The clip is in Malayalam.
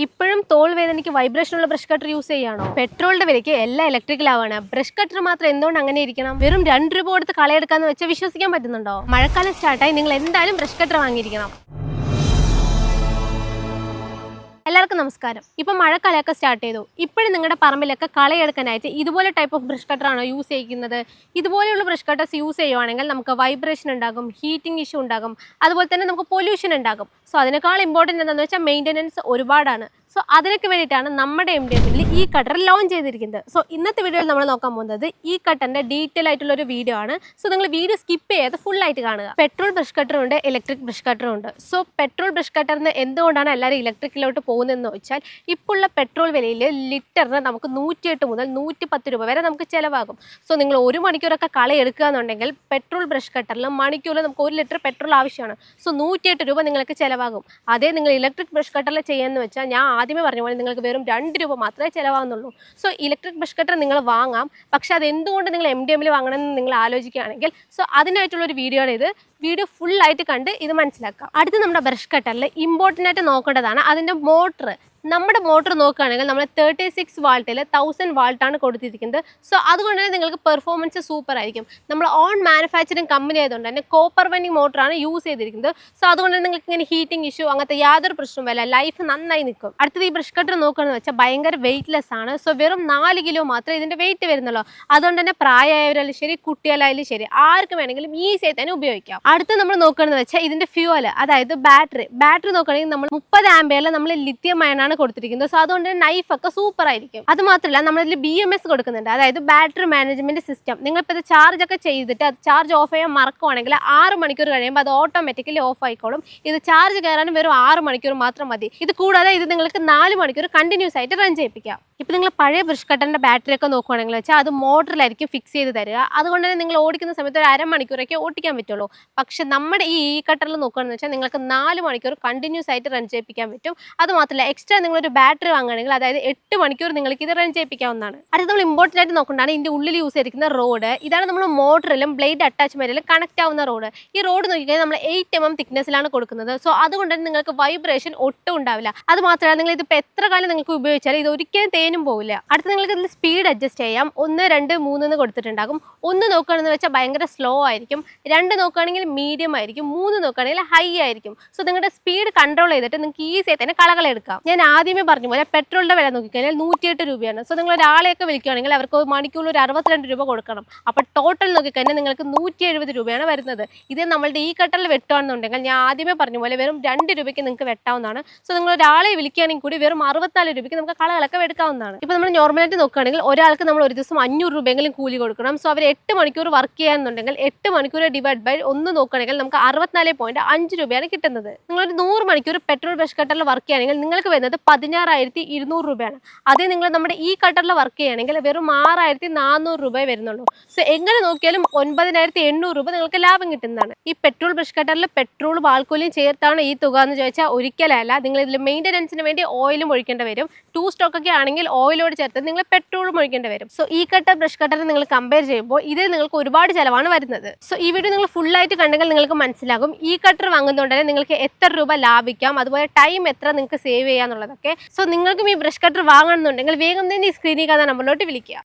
ഇപ്പോഴും തോൾ വേദനയ്ക്ക് വൈബ്രേഷനുള്ള ബ്രഷ് കട്ടർ യൂസ് ചെയ്യാണോ? പെട്രോളിന്റെ വിലയ്ക്ക് എല്ലാം ഇലക്ട്രിക്കലാവാണ്. ബ്രഷ് കട്ടർ മാത്രം എന്തുകൊണ്ട് അങ്ങനെ ഇരിക്കണം? വെറും 2 രൂപ കൊടുത്ത് കളയെടുക്കാന്ന് വെച്ചാൽ വിശ്വസിക്കാൻ പറ്റുന്നുണ്ടോ? മഴക്കാലം സ്റ്റാർട്ടായി, നിങ്ങൾ എന്തായാലും ബ്രഷ് കട്ടർ വാങ്ങിയിരിക്കണം. എല്ലാവർക്കും നമസ്കാരം. ഇപ്പം മഴക്കാലമൊക്കെ സ്റ്റാർട്ട് ചെയ്തു. ഇപ്പോഴും നിങ്ങളുടെ പറമ്പിലൊക്കെ കളയെടുക്കാനായിട്ട് ഇതുപോലെ ടൈപ്പ് ഓഫ് ബ്രഷ് കട്ടറാണോ യൂസ് ചെയ്യുന്നത്? ഇതുപോലെയുള്ള ബ്രഷ് കട്ടേഴ്സ് യൂസ് ചെയ്യുവാണെങ്കിൽ നമുക്ക് വൈബ്രേഷൻ ഉണ്ടാകും, ഹീറ്റിംഗ് ഇഷ്യൂ ഉണ്ടാകും, അതുപോലെ തന്നെ നമുക്ക് പൊല്യൂഷൻ ഉണ്ടാകും. സോ അതിനേക്കാൾ ഇമ്പോർട്ടൻ്റ് എന്താണെന്ന് വെച്ചാൽ മെയിൻ്റനൻസ് ഒരുപാടാണ്. സോ അതിനൊക്കെ വേണ്ടിയിട്ടാണ് നമ്മുടെ MDFൽ ഈ കട്ടർ ലോഞ്ച് ചെയ്തിരിക്കുന്നത്. സോ ഇന്നത്തെ വീഡിയോയിൽ നമ്മൾ നോക്കാൻ പോകുന്നത് ഈ കട്ടറിൻ്റെ ഡീറ്റെയിൽ ആയിട്ടുള്ള ഒരു വീഡിയോ ആണ്. സോ നിങ്ങൾ വീഡിയോ സ്കിപ്പ് ചെയ്യാതെ ഫുള്ളായിട്ട് കാണുക. പെട്രോൾ ബ്രഷ് കട്ടറും ഉണ്ട്, ഇലക്ട്രിക് ബ്രഷ് കട്ടറും ഉണ്ട്. സോ പെട്രോൾ ബ്രഷ് കട്ടറിന് എന്തുകൊണ്ടാണ് എല്ലാവരും ഇലക്ട്രിക്കിലോട്ട് പോകുന്നതെന്ന് വെച്ചാൽ ഇപ്പോൾ ഉള്ള പെട്രോൾ വിലയിൽ ലിറ്ററിന് നമുക്ക് 108 മുതൽ 110 രൂപ വരെ നമുക്ക് ചിലവാകും. സോ നിങ്ങൾ 1 മണിക്കൂറൊക്കെ കളയെടുക്കുക എന്നുണ്ടെങ്കിൽ പെട്രോൾ ബ്രഷ് കട്ടറിൽ മണിക്കൂറിൽ നമുക്ക് 1 ലിറ്റർ പെട്രോൾ ആവശ്യമാണ്. സോ 108 രൂപ നിങ്ങൾക്ക് ചിലവാകും. അതേ നിങ്ങൾ ഇലക്ട്രിക് ബ്രഷ് കട്ടറിൽ ചെയ്യാന്ന് വെച്ചാൽ ഞാൻ ആദ്യമേ പറഞ്ഞ പോലെ നിങ്ങൾക്ക് വെറും 2 രൂപ മാത്രമേ ചിലവാകുന്നുള്ളൂ. സോ ഇലക്ട്രിക് ബ്രഷ് കട്ടർ നിങ്ങൾ വാങ്ങാം, പക്ഷെ അത് എന്തുകൊണ്ട് നിങ്ങൾ MDMൽ വാങ്ങണമെന്ന് നിങ്ങൾ ആലോചിക്കുകയാണെങ്കിൽ സോ അതിനായിട്ടുള്ളൊരു വീഡിയോ ആണ് ഇത്. വീഡിയോ ഫുള്ളായിട്ട് കണ്ട് ഇത് മനസ്സിലാക്കാം. അടുത്ത് നമ്മുടെ ബ്രഷ് കട്ടറിൽ ഇമ്പോർട്ടൻ്റ് ആയിട്ട് നോക്കേണ്ടതാണ് അതിൻ്റെ മോട്ടർ. നമ്മുടെ മോട്ടർ നോക്കുകയാണെങ്കിൽ നമ്മൾ 36 വാൾട്ടിൽ 1000 വാൾട്ടാണ് കൊടുത്തിരിക്കുന്നത്. സോ അതുകൊണ്ട് തന്നെ നിങ്ങൾക്ക് പെർഫോമൻസ് സൂപ്പർ ആയിരിക്കും. നമ്മൾ ഓൺ മാനുഫാക്ചറിങ് കമ്പനി ആയതുകൊണ്ട് തന്നെ കോപ്പർ വൈൻഡിങ് മോട്ടറാണ് യൂസ് ചെയ്തിരിക്കുന്നത്. സോ അതുകൊണ്ട് തന്നെ നിങ്ങൾക്ക് ഇങ്ങനെ ഹീറ്റിംഗ് ഇഷ്യൂ അങ്ങനത്തെ യാതൊരു പ്രശ്നവും വരില്ല, ലൈഫ് നന്നായി നിൽക്കും. അടുത്തത് ഈ ബ്രഷ് കട്ടർ നോക്കുകയാണെന്ന് വെച്ചാൽ ഭയങ്കര വെയിറ്റ്ലെസ് ആണ്. സോ വെറും 4 കിലോ മാത്രമേ ഇതിൻ്റെ വെയിറ്റ് വരുന്നുള്ളൂ. അതുകൊണ്ട് തന്നെ പ്രായമായവരായാലും ശരി, കുട്ടികളായാലും ശരി, ആർക്ക് വേണമെങ്കിലും ഈസി ആയി തന്നെ ഉപയോഗിക്കാം. അടുത്ത് നമ്മൾ നോക്കുകയാണെന്ന് വെച്ചാൽ ഇതിൻ്റെ ഫ്യൂവൽ, അതായത് ബാറ്ററി നോക്കുകയാണെങ്കിൽ നമ്മൾ 30 ആംപിയറിൽ നമ്മൾ ലിഥിയം അയണാണ് കൊടുത്തിരിക്കുന്നത്. സോ അതുകൊണ്ട് നൈഫ് ഒക്കെ സൂപ്പർ ആയിരിക്കും. അത് മാത്രമല്ല നമ്മളിതിൽ BMS കൊടുക്കുന്നുണ്ട്, അതായത് ബാറ്ററി മാനേജ്മെന്റ് സിസ്റ്റം. നിങ്ങളിപ്പോൾ ഇത് ചാർജ് ഒക്കെ ചെയ്തിട്ട് അത് ചാർജ് ഓഫ് ചെയ്യാൻ മറക്കുവാണെങ്കിൽ 6 മണിക്കൂർ കഴിയുമ്പോൾ അത് ഓട്ടോമാറ്റിക്കലി ഓഫ് ആയിക്കോളും. ഇത് ചാർജ് കയറാനും വെറും 6 മണിക്കൂർ മാത്രം മതി. ഇത് കൂടാതെ ഇത് നിങ്ങൾക്ക് 4 മണിക്കൂർ കണ്ടിന്യൂസ് ആയിട്ട് റൺ ചെയ്യിപ്പിക്കാം. ഇപ്പോൾ നിങ്ങൾ പഴയ ബ്രഷ് കട്ടറിൻ്റെ ബാറ്ററി ഒക്കെ നോക്കുകയാണെങ്കിൽ വെച്ചാൽ അത് മോട്ടറിലായിരിക്കും ഫിക്സ് ചെയ്ത് തരിക. അതുകൊണ്ട് തന്നെ നിങ്ങൾ ഓടിക്കുന്ന സമയത്ത് ഒരു അരമണിക്കൂറൊക്കെ ഓടിക്കാൻ പറ്റുള്ളൂ. പക്ഷെ നമ്മുടെ ഈ കട്ടറിൽ നോക്കുകയാണെന്ന് വെച്ചാൽ നിങ്ങൾക്ക് 4 മണിക്കൂർ കണ്ടിന്യൂസ് ആയിട്ട് റൺ ചെയ്യിപ്പിക്കാൻ പറ്റും. അത് മാത്രമല്ല എക്സ്ട്രാ നിങ്ങളൊരു ബാറ്ററി വാങ്ങുകയാണെങ്കിൽ അതായത് 8 മണിക്കൂർ നിങ്ങൾക്ക് ഇത് റൺ ചെയ്യിപ്പിക്കാവുന്നതാണ്. അടുത്ത് നമ്മൾ ഇമ്പോർട്ടൻ്റ് ആയിട്ട് നോക്കേണ്ടതാണ് ഇതിൻ്റെ ഉള്ളിൽ യൂസ് ചെയ്തിരിക്കുന്ന റോഡ്. ഇതാണ് നമ്മൾ മോട്ടറിലും ബ്ലേഡ് അറ്റാച്ച്മെൻറ്റിലും കണക്ട് ആവുന്ന റോഡ്. ഈ റോഡ് നോക്കിക്കഴിഞ്ഞാൽ നമ്മൾ 8 mm തിക്നെസ്സിലാണ് കൊടുക്കുന്നത്. സോ അതുകൊണ്ട് തന്നെ നിങ്ങൾക്ക് വൈബ്രേഷൻ ഒട്ടും ഉണ്ടാവില്ല. അത് മാത്രമല്ല നിങ്ങൾ ഇതിപ്പോൾ എത്ര കാലം നിങ്ങൾക്ക് ഉപയോഗിച്ചാലും ഇത് ഒരിക്കലും തേനും പോവില്ല. അടുത്ത് നിങ്ങൾക്ക് ഇതിൽ സ്പീഡ് അഡ്ജസ്റ്റ് ചെയ്യാം. 1, 2, 3 എന്ന് കൊടുത്തിട്ടുണ്ടാകും. 1 നോക്കുകയാണെന്ന് വെച്ചാൽ ഭയങ്കര സ്ലോ ആയിരിക്കും, 2 നോക്കുകയാണെങ്കിൽ മീഡിയം ആയിരിക്കും, 3 നോക്കുകയാണെങ്കിൽ ഹൈ ആയിരിക്കും. സോ നിങ്ങളുടെ സ്പീഡ് കൺട്രോൾ ചെയ്തിട്ട് നിങ്ങൾക്ക് ഈസി ആയി തന്നെ കളകളെടുക്കാം. ഞാൻ ആദ്യമേ പറഞ്ഞ പോലെ പെട്രോളിൻ്റെ വില നോക്കിക്കഴിഞ്ഞാൽ 108 രൂപയാണ്. സോ നിങ്ങൾ ഒരാളെയൊക്കെ വിളിക്കുകയാണെങ്കിൽ അവർക്ക് മണിക്കൂറിൽ ഒരു 62 രൂപ കൊടുക്കണം. അപ്പോൾ ടോട്ടൽ നോക്കിക്കഴിഞ്ഞാൽ നിങ്ങൾക്ക് 170 രൂപയാണ് വരുന്നത്. ഇത് നമ്മളുടെ ഈ കട്ടറിൽ വെട്ടുകയാണെന്നുണ്ടെങ്കിൽ ഞാൻ ആദ്യമേ പറഞ്ഞ പോലെ വെറും 2 രൂപയ്ക്ക് നിങ്ങൾക്ക് വെട്ടാവുന്നതാണ്. സോ നിങ്ങൾ ഒരാളെ വിളിക്കുകയാണെങ്കിൽ കൂടി വെറും 64 രൂപയ്ക്ക് നമുക്ക് കളകളൊക്കെ എടുക്കാവുന്നതാണ്. ഇപ്പോൾ നമ്മൾ നോർമലായിട്ട് നോക്കുകയാണെങ്കിൽ ഒരാൾക്ക് നമ്മൾ ഒരു ദിവസം 500 രൂപയെങ്കിലും കൂലി കൊടുക്കണം. സോ അവർ 8 മണിക്കൂർ വർക്ക് ചെയ്യാന്നുണ്ടെങ്കിൽ 8 മണിക്കൂർ ഡിവൈഡ് ബൈ 1 നോക്കുകയാണെങ്കിൽ നമുക്ക് 64.5 രൂപയാണ് കിട്ടുന്നത്. നിങ്ങളൊരു 100 മണിക്കൂർ പെട്രോൾ ബ്രഷ് കട്ടറിൽ വർക്ക് ചെയ്യുകയാണെങ്കിൽ നിങ്ങൾക്ക് വരുന്നത് 16,200 രൂപയാണ്. അതേ നിങ്ങൾ നമ്മുടെ ഈ കട്ടറിൽ വർക്ക് ചെയ്യുകയാണെങ്കിൽ വെറും 6,400 രൂപയെ വരുന്നുള്ളൂ. സോ എങ്ങനെ നോക്കിയാലും 9,800 രൂപ നിങ്ങൾക്ക് ലാഭം കിട്ടുന്നതാണ്. ഈ പെട്രോൾ ബ്രഷ് കട്ടറിൽ പെട്രോളും ആൽക്കോലും ചേർത്താണ് ഈ തുക എന്ന് ചോദിച്ചാൽ ഒരിക്കലല്ല. നിങ്ങൾ ഇതിൽ മെയിൻ്റനൻസിന് വേണ്ടി ഓയിലും ഒഴിക്കേണ്ടി വരും. 2 സ്റ്റോക്ക് ഒക്കെ ആണെങ്കിൽ ഓയിലോട് ചേർത്ത് നിങ്ങൾ പെട്രോളും ഒഴിക്കേണ്ടി വരും. സോ ഈ കട്ടർ ബ്രഷ് കട്ടർ നിങ്ങൾ കമ്പയർ ചെയ്യുമ്പോൾ ഇതിൽ നിങ്ങൾക്ക് ഒരുപാട് ചിലവാണ് വരുന്നത്. സോ ഈ വീഡിയോ നിങ്ങൾ ഫുള്ളായിട്ട് കണ്ടെങ്കിൽ നിങ്ങൾക്ക് മനസ്സിലാകും ഈ കട്ടർ വാങ്ങുന്നതുകൊണ്ട് തന്നെ നിങ്ങൾക്ക് എത്ര രൂപ ലാഭിക്കാം, അതുപോലെ ടൈം എത്ര നിങ്ങൾക്ക് സേവ് ചെയ്യാന്നുള്ളതൊക്കെ. സോ നിങ്ങൾക്കും ഈ ബ്രഷ് കട്ടർ വാങ്ങണമെന്നുണ്ടെങ്കിൽ വേഗം തന്നെ ഈ സ്ക്രീനിൽ കാണുന്ന നമ്പറിലോട്ട് വിളിക്കുക.